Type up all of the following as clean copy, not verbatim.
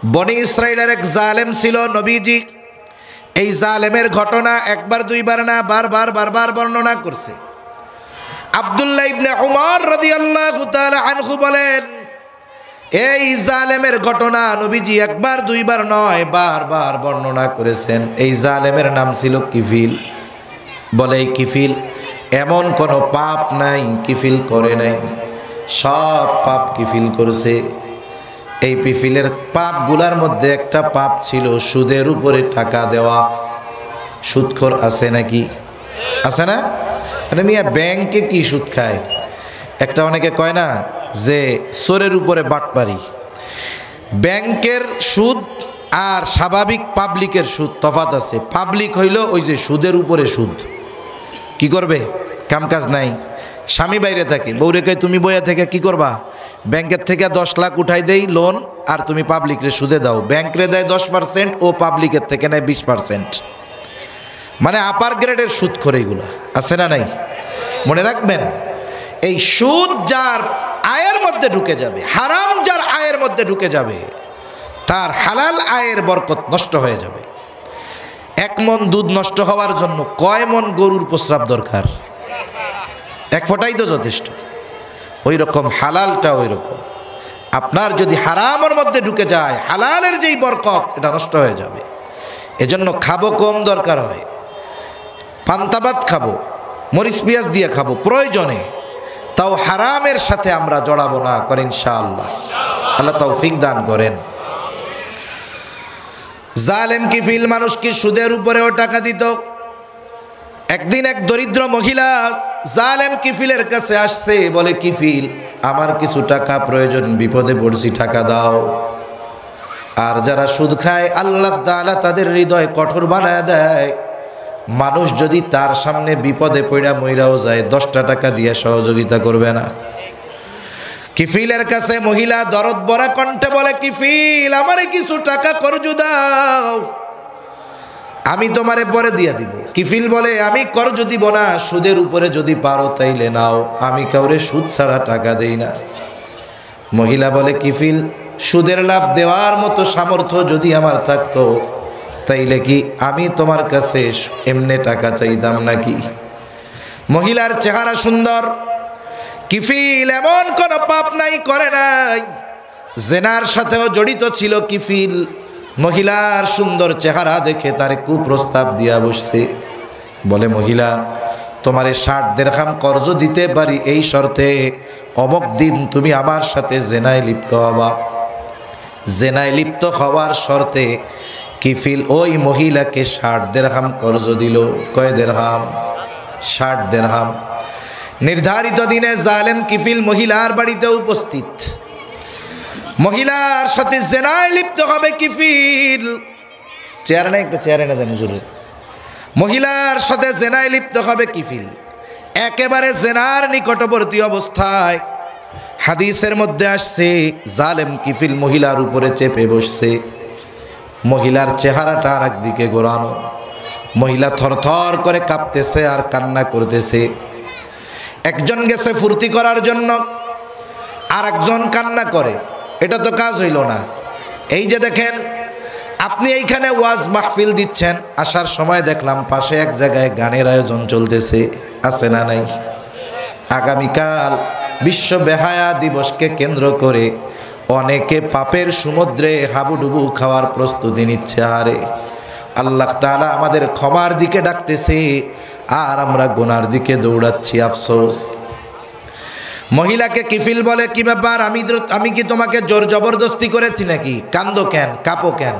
বনি ইসরাইলের এক জালেম ছিল নবীজি এই জালেমের ঘটনা একবার দুইবার না বারবার বর্ণনা করছে। আব্দুল্লাহ ইবনে উমর রাদিয়াল্লাহু তাআলা আনহু বলেন, এই জালেমের ঘটনা নবীজি একবার দুইবার নয় বারবার বর্ণনা করেছেন। এই জালেমের নাম ছিল কিফিল। বলে এই কিফিল এমন কোনো পাপ নাই কিফিল করে নাই, সব পাপ কিফিল করেছে। এই কিফিলের পাপগুলার মধ্যে একটা পাপ ছিল সুদের উপরে টাকা দেওয়া। সুদখোর আছে নাকি? আছে না? মানে মিয়া ব্যাংকে কি সুদ খায়? একটা অনেকে কয় না যে চোরের উপরে বাটপারি। ব্যাংকের সুদ আর স্বাভাবিক পাবলিকের সুদ তফাৎ আছে। পাবলিক হইল ওই যে সুদের উপরে সুদ। কি করবে? কামকাজ নাই, স্বামী বাইরে থাকে, বউরে কয় তুমি বইয়া থেকে কি করবা? ব্যাংকের থেকে 10 লাখ উঠাই দেই লোন, আর তুমি পাবলিকরে সুদে দাও। ব্যাংকরে দেয় 10% ও পাবলিকের থেকে নেয় 20%। মানে আপার গ্রেডের সুদ করে এগুলা আছে না নাই? মনে রাখবেন, এই সুদ যার আয়ের মধ্যে ঢুকে যাবে, হারাম যার আয়ের মধ্যে ঢুকে যাবে, তার হালাল আয়ের বরকত নষ্ট হয়ে যাবে। 1 মণ দুধ নষ্ট হওয়ার জন্য কয় মণ গরুর প্রস্রাব দরকার? 1 ফোঁটাই তো যথেষ্ট। ওই রকম হালালটা ওই রকম। আপনার যদি হারামের মধ্যে ঢুকে যায়, হালালের যেই বরকত এটা নষ্ট হয়ে যাবে। এজন্য খাবো কম দরকার হয়, পান্তাবাদ খাবো, মরিচ পেঁয়াজ দিয়ে খাবো প্রয়োজনে, তাও হারামের সাথে আমরা জড়াবো না করেন ইনশাআল্লাহ। আল্লাহ তৌফিক দান করেন। জালেম কিফিল মানুষকে সুদের উপরেও টাকা দিত। একদিন এক দরিদ্র মহিলা জালেম কিফিলের কাছে আসছে, বলে কিফিল আমার কিছু টাকা প্রয়োজন, বিপদে পড়ছি, টাকা দাও। আর যারা সুদ খায় আল্লাহ তাআলা তাদের হৃদয় কঠোর বানায় দেয়। মানুষ যদি তার সামনে বিপদে পড়া মইরাও যায় 10টা টাকা দিয়ে সহযোগিতা করবে না। কিফিলের কাছে মহিলা দরদ ভরা কণ্ঠে বলে, কিফিল আমারে কিছু টাকা কর্জ দাও, আমি তোমারে পরে দিয়ে দিব। কিফিল বলে আমি কর্জ দিব না, সুদের উপরে যদি পারো তাইলে নাও, আমি কাউরে সুদ ছাড়া টাকা দেই না। মহিলা বলে, কিফিল সুদের লাভ দেওয়ার মতো সামর্থ্য যদি আমার থাকতো তাইলে কি আমি তোমার কাছে এমনি টাকা চাইতাম নাকি? মহিলার চেহারা সুন্দর, কিফিল এমন কোন পাপ নাই করে নাই, জেনার সাথেও জড়িত ছিল কিফিল। মহিলার সুন্দর চেহারা দেখে তারে কুপ্রস্তাব দিয়া বসছে। বলে, মহিলা তোমারে 60 দিরহাম কর্জ দিতে পারি এই শর্তে অমুক দিন তুমি আমার সাথে জেনায় লিপ্ত হবা। জেনায় লিপ্ত হওয়ার শর্তে কিফিল ওই মহিলাকে 60 দিরহাম কর্জ দিল। কয় দিরহাম? 60 দিরহাম। নির্ধারিত দিনে জালেম কিফিল মহিলার বাড়িতে উপস্থিত। মহিলার সাথে জেনায় লিপ্ত হবে কিফিল। চেয়ার না, একটা চেয়ার এনে দেন হুজুর। মহিলার সাথে জেনায় লিপ্ত হবে কিফিল একেবারে জেনার নিকটবর্তী অবস্থায়। হাদিসের মধ্যে আসছে জালেম কিফিল মহিলার উপরে চেপে বসছে। মহিলার চেহারাটা আর একদিকে ঘোরানো। মহিলা থরথর করে কাঁপতেছে আর কান্না করতেছে। একজন গেছে ফুর্তি করার জন্য, আর একজন কান্না করে। এটা তো কাজ হইল না। এই যে দেখেন, আপনি এইখানে ওয়াজ মাহফিল দিচ্ছেন, আসার সময় দেখলাম পাশে এক জায়গায় গানের আয়োজন চলতেছে, আছে না নাই? আগামীকাল বিশ্ব বেহায়া দিবসকে কেন্দ্র করে অনেকে পাপের সমুদ্রে হাবুডুবু খাওয়ার প্রস্তুতি নিচ্ছে। আরে আল্লাহ তাআলা আমাদের ক্ষমার দিকে ডাকতেছে আর আমরা গুনার দিকে দৌড়াচ্ছি। আফসোস। মহিলাকে কিফিল বলে, কি ব্যাপার, আমি কি তোমাকে জোর জবরদস্তি করেছি নাকি? কান্দো কেন, কাঁপো কেন?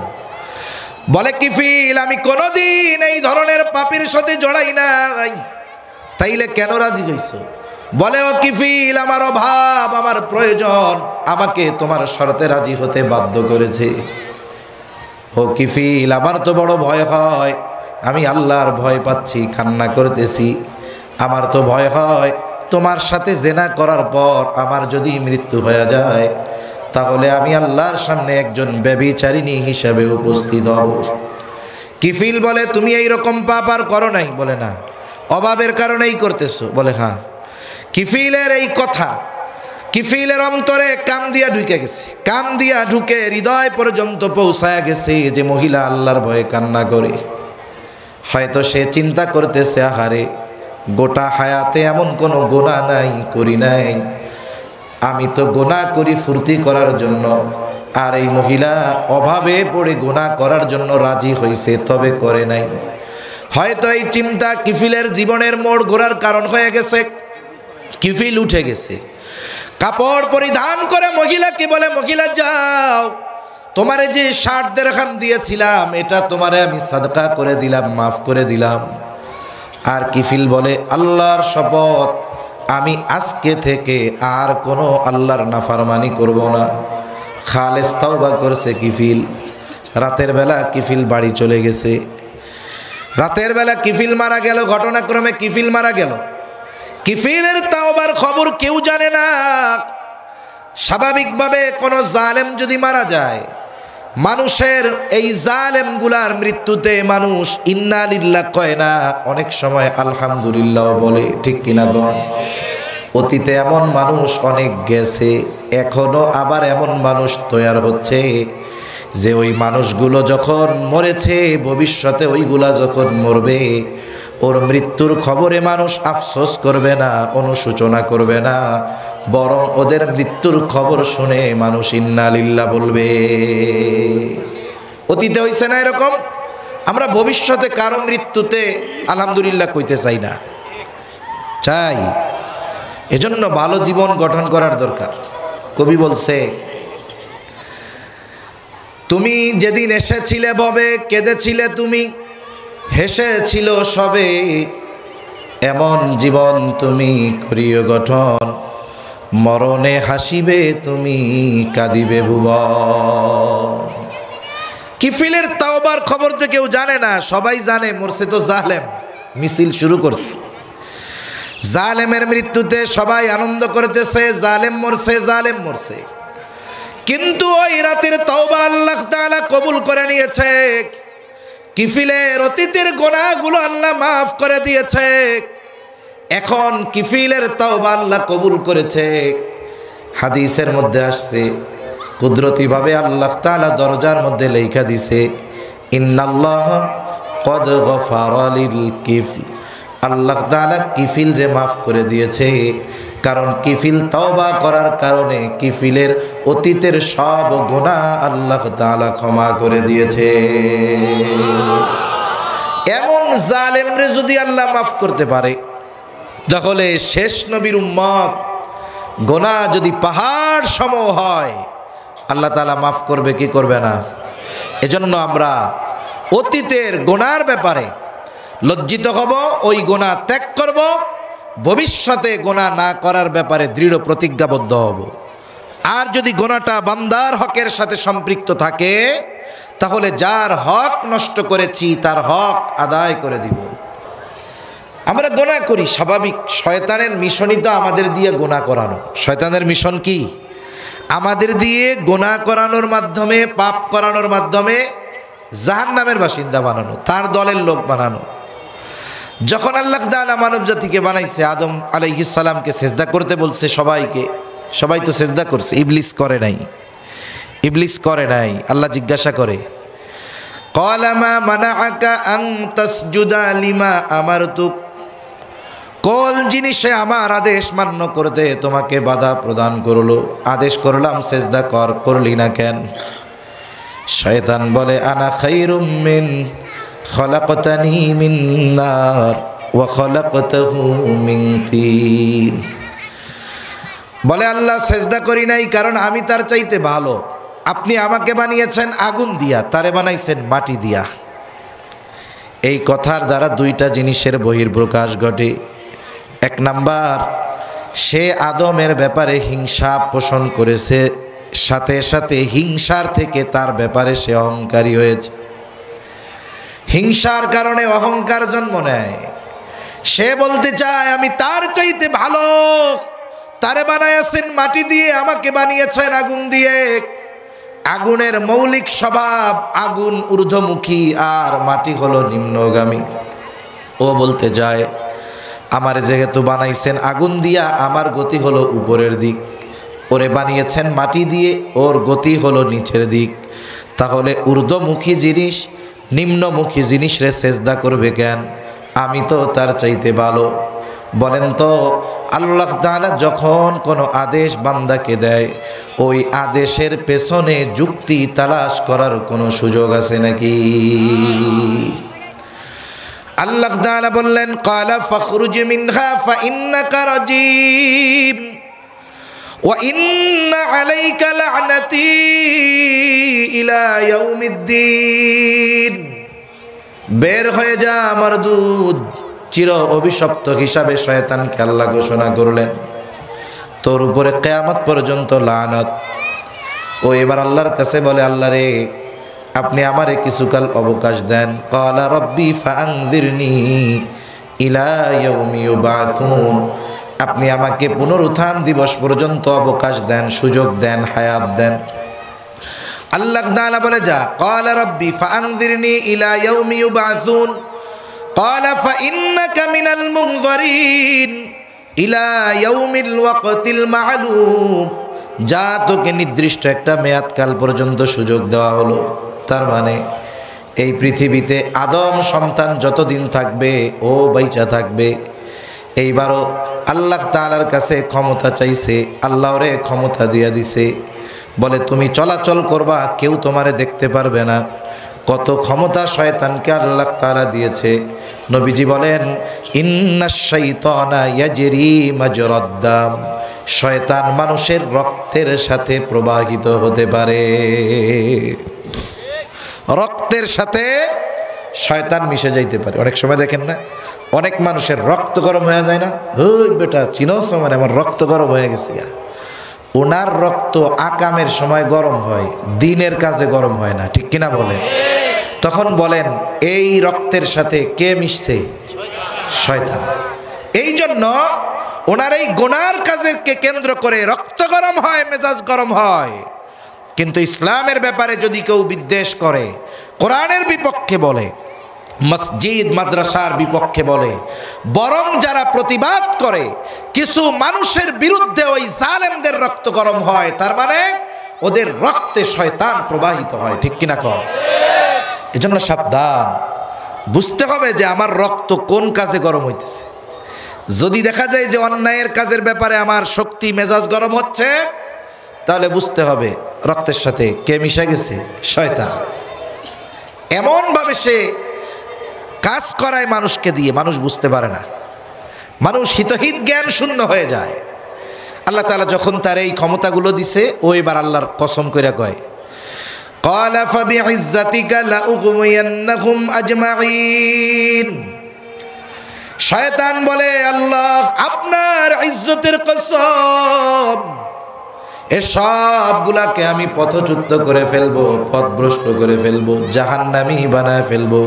বলে, কিফিল আমি কোনোদিন এই ধরনের পাপের সাথে জড়াই নাই। তাইলে কেন রাজি হইছো? বলে, ও কিফিল আমার অভাব, আমার প্রয়োজন আমাকে তোমার শর্তে রাজি হতে বাধ্য করেছে। ও কিফিল আমার তো বড় ভয় হয়, আমি আল্লাহর ভয় পাচ্ছি, কান্না করতেছি। আমার তো ভয় হয় তোমার সাথে জেনা করার পর আমার যদি মৃত্যু হয়ে যায় তাহলে আমি আল্লাহর সামনে একজন ব্যভিচারিণী হিসাবে উপস্থিত হব। কিফিল বলে, তুমি এই রকম পাপ আর করো নাই? বলে, না। অভাবের কারণেই করতেছো? বলে, হ্যাঁ। কিফিলের এই কথা কিফিলের অন্তরে কাম দিয়া ঢুকে গেছে, কাম দিয়া ঢুকে হৃদয় পর্যন্ত পৌঁছায়া গেছে যে মহিলা আল্লাহর ভয়ে কান্না করে। হয়তো সে চিন্তা করতেছে, আহারে গোটা হায়াতে এমন কোনো গুনাহ নাই, করি নাই, আমি তো গুনাহ করি ফুর্তি করার জন্য, আর এই মহিলা অভাবে পড়ে গুনাহ করার জন্য রাজি হয়েছে, তবে করে নাই। হয়তো এই চিন্তা কিফিলের জীবনের মোড় ঘোরার কারণ হয়ে গেছে। কিফিল উঠে গেছে, কাপড় পরিধান করে মহিলাকে বলে, মহিলা যাও, তোমারে যে 60 দিরহাম দিয়েছিলাম এটা তোমারে আমি সাদকা করে দিলাম, মাফ করে দিলাম। আর কিফিল বলে, আল্লাহর শপথ, আমি আজকে থেকে আর কোনো আল্লাহর নাফরমানি করব না। খালেস তাওবা করছে কিফিল। রাতের বেলা কিফিল বাড়ি চলে গেছে। রাতের বেলা কিফিল মারা গেল, ঘটনাক্রমে কিফিল মারা গেল। কিফিলের তাওবার খবর কেউ জানে না। স্বাভাবিকভাবে কোনো জালেম যদি মারা যায়, মানুষের এই জালেমগুলার মৃত্যুতে মানুষ ইন্না লিল্লাহ কয় না, অনেক সময় আলহামদুলিল্লাহ বলে, ঠিক কিনা গণ? অতীতে এমন মানুষ অনেক গেছে, এখনো আবার এমন মানুষ তৈরি হচ্ছে যে ওই মানুষগুলো যখন মরেছে, ভবিষ্যতে ওইগুলা যখন মরবে, ওর মৃত্যুর খবরে মানুষ আফসোস করবে না, অনুশোচনা করবে না, বরং ওদের মৃত্যুর খবর শুনে মানুষ ইন্না লিল্লাহ বলবে। অতীতে হইছে না এরকম? আমরা ভবিষ্যতে কারো মৃত্যুতে আলহামদুলিল্লাহ কইতে চাই না, চাই। এজন্য ভালো জীবন গঠন করার দরকার। কবি বলছে, তুমি যেদিন এসেছিলে ভবে কেঁদেছিলে তুমি, হেসেছিল সবে, এমন জীবন তুমি করিও গঠন, মরণে হাসিবে তুমি, কাঁদিবে ভুবন। কিফিলের তাওবার খবর তো কেউ জানে না, সবাই জানে মরছে তো জালেম, মিছিল শুরু করছে। জালেমের মৃত্যুতে সবাই আনন্দ করতেছে, জালেম মরছে, জালেম মরছে। কিন্তু ওই রাতের তাওবা আল্লাহ তাআলা কবুল করে নিয়েছে। কিফিলের অতীতের গুনাহগুলো আল্লাহ মাফ করে দিয়েছে। এখন কিফিলের তাওবা আল্লাহ কবুল করেছে। হাদিসের মধ্যে আসছে, কুদরতিভাবে আল্লাহ তাআলা দরজার মধ্যে লেখা দিছে, ইন্নাল্লাহ কদ গফারা লিল কিফল। আল্লাহ তাআলা কিফিল রে মাফ করে দিয়েছে, কারণ কিফিল তওবা করার কারণে কিফিলের অতীতের সব গুনাহ আল্লাহ তাআলা ক্ষমা করে দিয়েছে। এমন জালেমরে যদি আল্লাহ মাফ করতে পারে, তাহলে শেষ নবীর উম্মত গুনাহ যদি পাহাড় সম হয়, আল্লাহ তাআলা মাফ করবে কি করবে না? এজন্য আমরা অতীতের গুনার ব্যাপারে লজ্জিত হব, ওই গুনাহ ত্যাগ করব, ভবিষ্যতে গুনাহ না করার ব্যাপারে দৃঢ় প্রতিজ্ঞাবদ্ধ হব। আর যদি গুনাহটা বান্দার হকের সাথে সম্পৃক্ত থাকে, তাহলে যার হক নষ্ট করেছি তার হক আদায় করে দিব। আমরা গুনাহ করি স্বাভাবিক, শয়তানের মিশনই তো আমাদের দিয়ে গুনাহ করানো। শয়তানের মিশন কি? আমাদের দিয়ে গুনাহ করানোর মাধ্যমে, পাপ করানোর মাধ্যমে জাহান্নামের বাসিন্দা বানানো, তার দলের লোক বানানো। যখন আল্লাহ তাআলা মানব জাতিকে বানাইছে, আদম আলাইহিস সালামকে সেজদা করতে বলছে সবাইকে, সবাই তো সেজদা করছে, ইবলিস করে নাই। ইবলিস করে নাই। আল্লাহ জিজ্ঞাসা করে, ক্বালা মা মানাআকা আন তাসজুদা লিমা আমারতুক, কোন জিনিসে আমার আদেশ মান্য করতে তোমাকে বাধা প্রদান করলো? আদেশ করলাম সেজদা কর, করলি না কেন? শয়তান বলে, আনা খায়রুম মিন খলাকতানি মিন নার ওয়া খলাকতাহু মিন তিন। বলে, আল্লাহ সেজদা করি নাই কারণ আমি তার চাইতে ভালো। আপনি আমাকে বানিয়েছেন আগুন দিয়া, তারে বানাইছেন মাটি দিয়া। এই কথার দ্বারা দুইটা জিনিসের বহির্প্রকাশ ঘটে। এক নাম্বার, সে আদমের ব্যাপারে হিংসা পোষণ করেছে, সাথে সাথে হিংসার থেকে তার ব্যাপারে সে অহংকারী হয়েছে। হিংসার কারণে অহংকার জন্ম নেয়। সে বলতে চায় আমি তার চাইতে ভালো, তারে বানাইছেন মাটি দিয়ে, আমাকে বানিয়েছেন আগুন দিয়ে। আগুনের মৌলিক স্বভাব, আগুন ঊর্ধ্বমুখী আর মাটি হলো নিম্নগামী। ও বলতে যায় আমার যেহেতু বানাইছেন আগুন দিয়া, আমার গতি হলো উপরের দিক। ওরে বানিয়েছেন মাটি দিয়ে, ওর গতি হলো নিচের দিক, তাহলে ঊর্ধ্বমুখী জিনিস নিম্নমুখী জিনিস রে সেজদা করবে কেন? আমি তো তার চাইতে ভালো। বলেন তো আল্লাহ তাআলা যখন কোনো আদেশ বান্দাকে দেয়, ওই আদেশের পেছনে যুক্তি তালাশ করার কোনো সুযোগ আছে নাকি? আল্লাহ তাআলা বললেন, ক্বালা ফাখরুজ মিনহা ফাইন্নাকা রাজিম ওয়া ইন্না আলাইকা লা'নাতি ইলা ইয়াউমিদ্দিন। বের হয়ে যা আমার দুধ। চির অভিশপ্ত হিসাবে শয়তানকে আল্লাহ ঘোষণা করলেন, তোর উপরে কিয়ামত পর্যন্ত লানত। ও এবার আল্লাহর কাছে বলে, আল্লাহ রে, আপনি আমারে কিছুকাল অবকাশ দেন। ক্বালা রব্বি ফাআনযিরনি ইলা ইয়াউমি ইউবাসুন। আপনি আমাকে পুনরুত্থান দিবস পর্যন্ত অবকাশ দেন, সুযোগ দেন, হায়াত দেন। আল্লাহ তাআলা বলে, যা। ক্বালা রব্বি ফাআনযিরনি ইলা ইয়াউমি ইউবাসুন ক্বালা ফাইন্নাকা মিনাল মুনযারিন ইলা ইয়াউমিল ওয়াকতিল মা'লুম। যা, তোকে নির্দিষ্ট একটা মেয়াদকাল পর্যন্ত সুযোগ দেওয়া হলো। তার মানে এই পৃথিবীতে আদম সন্তান যতদিন থাকবে ও বাইচা থাকবে। এইবারও আল্লাহ তাআলার কাছে ক্ষমতা চাইছে, আল্লাহ রে ক্ষমতা দিয়া দিছে। বলে, তুমি চলাচল করবা, কেউ তোমারে দেখতে পারবে না। কত ক্ষমতা শয়তানকে আল্লাহ তাআলা দিয়েছে। নবীজি বলেন, ইন্নাশ শাইতানা ইয়াজরি মাজরাদ দাম। শয়তান মানুষের রক্তের সাথে প্রবাহিত হতে পারে। রক্তের সাথে শয়তান মিশে যাইতে পারে। অনেক সময় দেখেন না, অনেক মানুষের রক্ত গরম হয়ে যায় না? ওই বেটা চিনোস মানে আমার রক্ত গরম হয়ে গেছে। ওনার রক্ত আকামের সময় গরম হয়, দিনের কাজে গরম হয় না, ঠিক কিনা বলেন? তখন বলেন, এই রক্তের সাথে কে মিশছে? শয়তান। এই জন্য ওনার এই গুনার কাজেরকে কেন্দ্র করে রক্ত গরম হয়, মেজাজ গরম হয়। কিন্তু ইসলামের ব্যাপারে যদি কেউ বিদ্বেষ করে, কোরআনের বিপক্ষে বলে, মসজিদ মাদ্রাসার বিপক্ষে বলে, বরং যারা প্রতিবাদ করে কিছু মানুষের বিরুদ্ধে, ওই জালেমদের রক্ত গরম হয়। তার মানে ওদের রক্তে শয়তান প্রবাহিত হয়, ঠিক কিনা কর? এজন্য সাবধান, বুঝতে হবে যে আমার রক্ত কোন কাজে গরম হইতেছে। যদি দেখা যায় যে অন্যায়ের কাজের ব্যাপারে আমার শক্তি মেজাজ গরম হচ্ছে, তাহলে বুঝতে হবে রক্তের সাথে কে মিশে গেছে? শয়তান। এমনভাবে সে কাজ করায় মানুষকে দিয়ে, মানুষ বুঝতে পারে না, মানুষ হিতহিত জ্ঞান শূন্য হয়ে যায়। আল্লাহ তাআলা যখন তার এই ক্ষমতাগুলো দিছে, ও এবার আল্লাহর কসম কইরা কয়, ক্বালা ফাবিইজ্জাতিকা লাউগওয়িয়ান্নাহুম আজমাইন। শয়তান বলে, আল্লাহ আপনার ইজ্জতের কসম, এসবগুলাকে আমি পথচ্যুত করে ফেলবো, পথভ্রষ্ট করে ফেলবো, জাহান্নামী বানায় ফেলবো।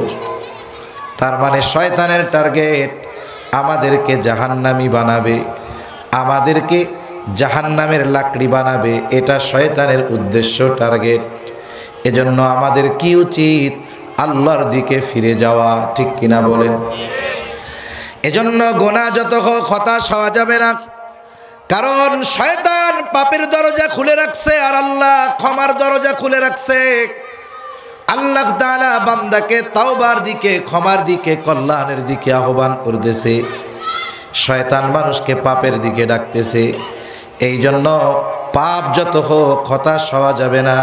তার মানে শয়তানের টার্গেট আমাদেরকে জাহান্নামী বানাবে, আমাদেরকে জাহান্নামের লাকড়ি বানাবে। এটা শয়তানের উদ্দেশ্য, টার্গেট। এজন্য আমাদের কি উচিত? আল্লাহর দিকে ফিরে যাওয়া, ঠিক কিনা বলেন? এজন্য গোনা যত হোক হতাশ হওয়া যাবে না, কারণ শয়তান পাপের দরজা খুলে রাখছে আর আল্লাহ ক্ষমার দরজা খুলে রাখছে। আল্লাহ তাআলা বান্দাকে তাওবার দিকে, ক্ষমার দিকে, কল্যাণের দিকে আহ্বান করতেছে। শয়তান মানুষকে পাপের দিকে ডাকতেছে। এই জন্য পাপ যত হোক হতাশ হওয়া যাবে না।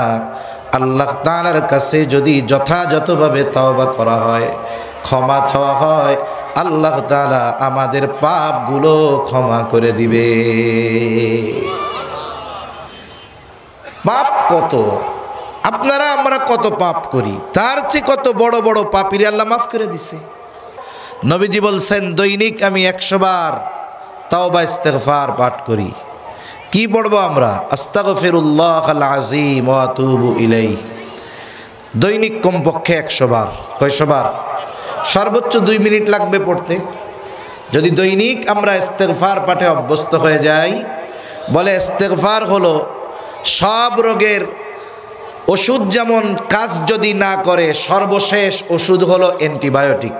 আল্লাহ তাআলার কাছে যদি যথাযথভাবে তাওবা করা হয়, ক্ষমা চাওয়া হয়, আল্লাহ তাআলা আমাদের পাপগুলো ক্ষমা করে দিবে। পাপ কত, আপনারা আমরা কত পাপ করি, তার চেয়ে কত বড় বড় পাপীরে আল্লাহ মাফ করে দিছে। নবীজি বলছেন, দৈনিক আমি 100 বার তাওবা ইস্তেগফার পাঠ করি। কি পড়বো আমরা? আস্তাগফিরুল্লাহাল আযীম ওয়া আতুবু ইলাইহি। দৈনিক কমপক্ষে 100 বার। কয়শো বার? সর্বোচ্চ 2 মিনিট লাগবে পড়তে। যদি দৈনিক আমরা ইস্তেগফার পাঠে অভ্যস্ত হয়ে যাই, বলে ইস্তেগফার হলো সব রোগের ওষুধ। যেমন কাজ যদি না করে, সর্বশেষ ওষুধ হলো অ্যান্টিবায়োটিক।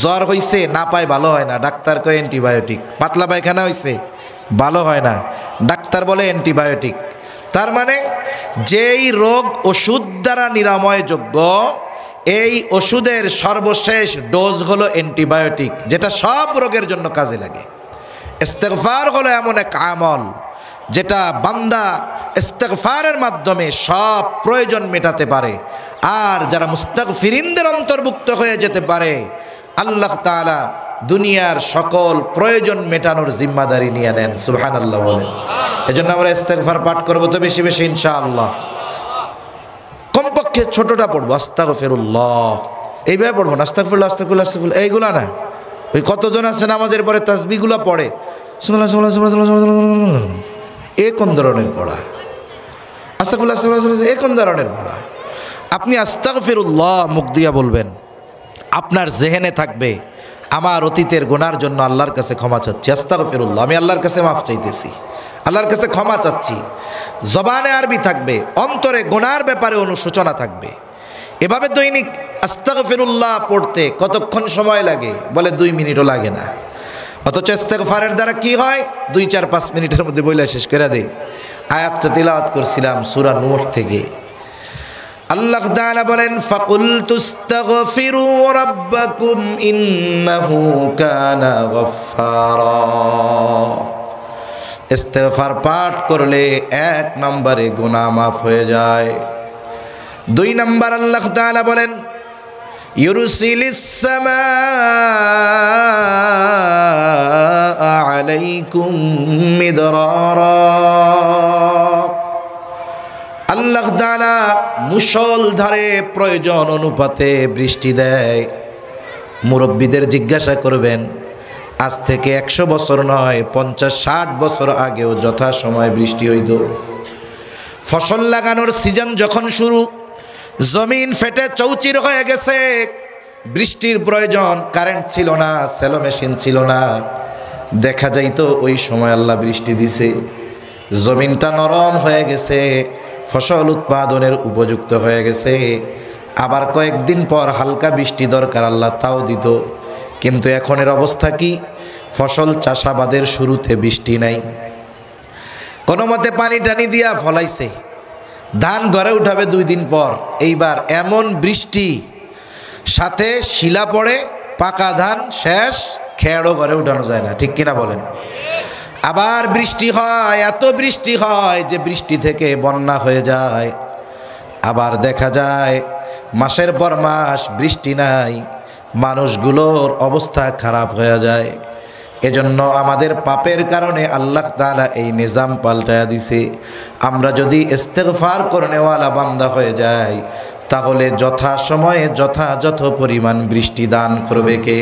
জ্বর হইছে, না পায় ভালো হয় না, ডাক্তার কয় অ্যান্টিবায়োটিক। পাতলা পায়খানা হইছে, ভালো হয় না, ডাক্তার বলে অ্যান্টিবায়োটিক। তার মানে যেই রোগ ওষুধ দ্বারা নিরাময়যোগ্য, এই ওষুধের সর্বশেষ ডোজ হলো অ্যান্টিবায়োটিক, যেটা সব রোগের জন্য কাজে লাগে। ইস্তেগফার হলো এমন এক আমল যেটা বান্দা ইস্তেগফারের মাধ্যমে সব প্রয়োজন মেটাতে পারে। আর যারা মুস্তাগফিরিনদের অন্তর্ভুক্ত হয়ে যেতে পারে, আল্লাহ তাআলা দুনিয়ার সকল প্রয়োজন মেটানোর জিম্মাদারি নিয়ে নেন। সুবহানাল্লাহ বলেন। এজন্য আমরা ইস্তেগফার পাঠ করবো তো বেশি বেশি ইনশাআল্লাহ। কমপক্ষে ছোটটা পড়বো, আস্তাগফিরুল্লাহ, এইভাবে পড়বো না, আস্তাগফিরুল্লাহ আস্তাগফিরুল্লাহ আস্তাগফিরুল্লাহ এইগুলা না। ওই কতজন আছে নামাজের পরে তাসবিহগুলো পড়ে, এ কোন ধরনের পড়া? আস্তাগফিরুল্লাহ আস্তাগফিরুল্লাহ এ কোন ধরনের পড়া? আপনি আস্তাগফিরুল্লাহ মুখ দিয়া বলবেন, আপনার জেহেনে থাকবে আমার অতীতের গুনার জন্য আল্লাহর কাছে ক্ষমা চাচ্ছি, আস্তাগফিরুল্লাহ, আমি আল্লাহর কাছে মাফ চাইতেছি, আল্লাহর কাছে ক্ষমা চাচ্ছি। জবানে আরবি থাকবে, অন্তরে গুনার ব্যাপারে অনুশোচনা থাকবে। এভাবে দৈনিক আস্তাগফিরুল্লাহ পড়তে কতক্ষণ সময় লাগে? বলে 2 মিনিটও লাগে না। অথচ ইস্তেগফারের দ্বারা কি হয়? 2-4-5 মিনিটের মধ্যে বইলা শেষ করে দেয়। আয়াতটা তিলাওয়াত করছিলাম সূরা নূহ থেকে। আল্লাহ তাআলা বলেন, ফাকুলতু ইস্তাগফিরু রাব্বাকুম ইন্নাহু কানা গফফারা। ইস্তেগফার পাঠ করলে 1 নম্বরে গুনাহ মাফ হয়ে যায়। 2 নম্বর আল্লাহ তাআলা বলেন, ইউরসিলিস সামাআ আলাইকুম মিদরারা। আল্লাহ তাআলা মুষলধারে প্রয়োজন অনুপাতে বৃষ্টি দেয়। মুরব্বীদের জিজ্ঞাসা করবেন, আজ থেকে 100 বছর নয়, 50-60 বছর আগেও যথাসময়ে বৃষ্টি হইত। ফসল লাগানোর সিজন যখন শুরু, জমিন ফেটে চৌচির হয়ে গেছে, বৃষ্টির প্রয়োজন, কারেন্ট ছিল না, সেলো মেশিন ছিল না, দেখা যাইতো ওই সময় আল্লাহ বৃষ্টি দিছে, জমিনটা নরম হয়ে গেছে, ফসল উৎপাদনের উপযুক্ত হয়ে গেছে। আবার কয়েকদিন পর হালকা বৃষ্টি দরকার, আল্লাহ তাও দিত। কিন্তু এখনের অবস্থা কি? ফসল চাষাবাদের শুরুতে বৃষ্টি নাই, কোনো মতে পানি টানি দিয়া ফলাইছে, ধান ঘরে উঠাবে 2 দিন পর, এইবার এমন বৃষ্টি, সাথে শিলা পড়ে, পাকা ধান শেষ, খেয়ারও ঘরে উঠানো যায় না, ঠিক কিনা বলেন? আবার বৃষ্টি হয়, এত বৃষ্টি হয় যে বৃষ্টি থেকে বন্যা হয়ে যায়। আবার দেখা যায় মাসের পর মাস বৃষ্টি নাই, মানুষগুলোর অবস্থা খারাপ হয়ে যায়। এজন্য আমাদের পাপের কারণে আল্লাহ তাআলা এই নিজাম পাল্টায়া দিছে। আমরা যদি ইস্তেগফার করনেওয়ালা বান্দা হয়ে যাই, তাহলে যথা সময়ে যথাযথ পরিমাণ বৃষ্টি দান করবে কে?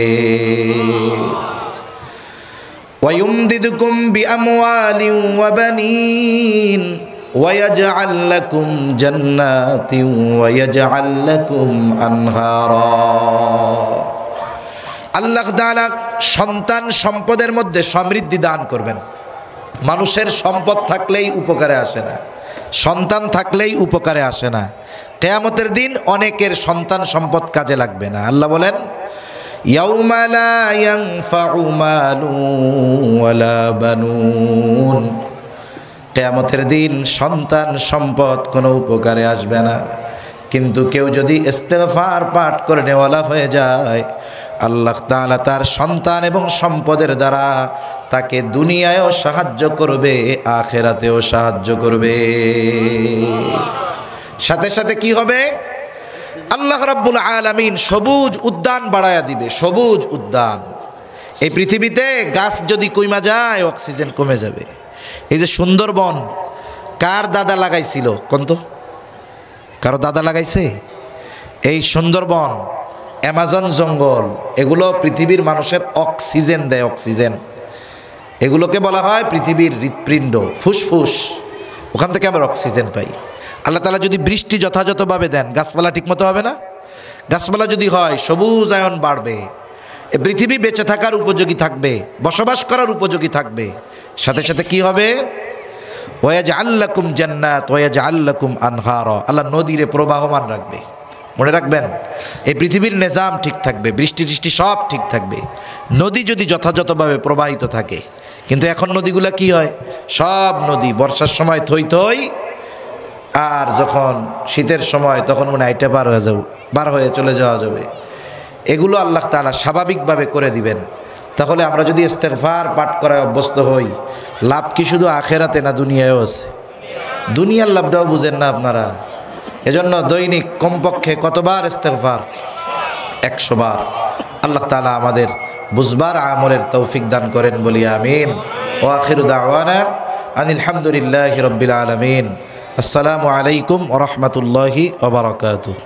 ওয়ায়ুমদিদুকুম বিআমওয়ালিন ওয়া বানিন ওয়ায়াজআল লাকুম জান্নাতিন ওয়ায়াজআল লাকুম আনহারা। আল্লাহ তাআলা সন্তান সম্পদের মধ্যে সমৃদ্ধি দান করবেন। মানুষের সম্পদ থাকলেই উপকারে আসে না, সন্তান থাকলেই উপকারে আসে না। কিয়ামতের দিন অনেকের সন্তান সম্পদ কাজে লাগবে না। আল্লাহ বলেন, ইয়াউমা লা ইয়ানফাউ মালুন ওয়ালা বানুন। কিয়ামতের দিন সন্তান সম্পদ কোনো উপকারে আসবে না। কিন্তু কেউ যদি ইস্তেগফার পাঠ করে নেওয়ালা হয়ে যায়, আল্লাহ তাআলা তার সন্তান এবং সম্পদের দ্বারা তাকে দুনিয়ায়ও সাহায্য করবে, আখিরাতেও সাহায্য করবে। সাথে সাথে কি হবে? আল্লাহ রাব্বুল আলামিন সবুজ উদ্যান বাড়ায়া দিবে, সবুজ উদ্যান। এই পৃথিবীতে গাছ যদি কইমা যায়, অক্সিজেন কমে যাবে। এই যে সুন্দরবন কার দাদা লাগাইছিল কোন তো? কারো দাদা লাগাইছে? এই সুন্দরবন, অ্যামাজন জঙ্গল, এগুলো পৃথিবীর মানুষের অক্সিজেন দেয়, অক্সিজেন। এগুলোকে বলা হয় পৃথিবীর হৃৎপিণ্ড, ফুসফুস। ওখান থেকে আমরা অক্সিজেন পাই। আল্লাহ তাআলা যদি বৃষ্টি যথাযথভাবে দেন, গাছপালা ঠিকমতো হবে না? গাছপালা যদি হয়, সবুজায়ন বাড়বে, এই পৃথিবী বেঁচে থাকার উপযোগী থাকবে, বসবাস করার উপযোগী থাকবে। সাথে সাথে কি হবে? ওয়ায়াজআল লাকুম জান্নাত ওয়ায়াজআল লাকুম আনহারা। আল্লাহ নদীরে প্রবাহমান রাখবে। মনে রাখবেন, এই পৃথিবীর নিজাম ঠিক থাকবে, বৃষ্টি সব ঠিক থাকবে, নদী যদি যথাযথভাবে প্রবাহিত থাকে। কিন্তু এখন নদীগুলা কি হয়, সব নদী বর্ষার সময় থই থই, আর যখন শীতের সময় তখন মনে হয় এটা বার হয়ে চলে যাওয়া যাবে। এগুলো আল্লাহ তাআলা স্বাভাবিকভাবে করে দিবেন। তাহলে আমরা যদি ইস্তেগফার পাঠ করায় অভ্যস্ত হই, লাভ কি শুধু আখেরাতে না দুনিয়ায়ও আছে? দুনিয়ার লাভটাও বুঝেন না আপনারা। এজন্য দৈনিক কমপক্ষে কতবার ইস্তেগফার? 100 বার। আল্লাহ তাআলা আমাদের বুঝবার আমলের তৌফিক দান করেন বলি আমিন। ওয়া আখিরু দাওয়ানা আনিল হামদুলিল্লাহি রাব্বিল আলামিন। আসসালামু আলাইকুম ওয়া রাহমাতুল্লাহি ওয়া বারাকাতুহু।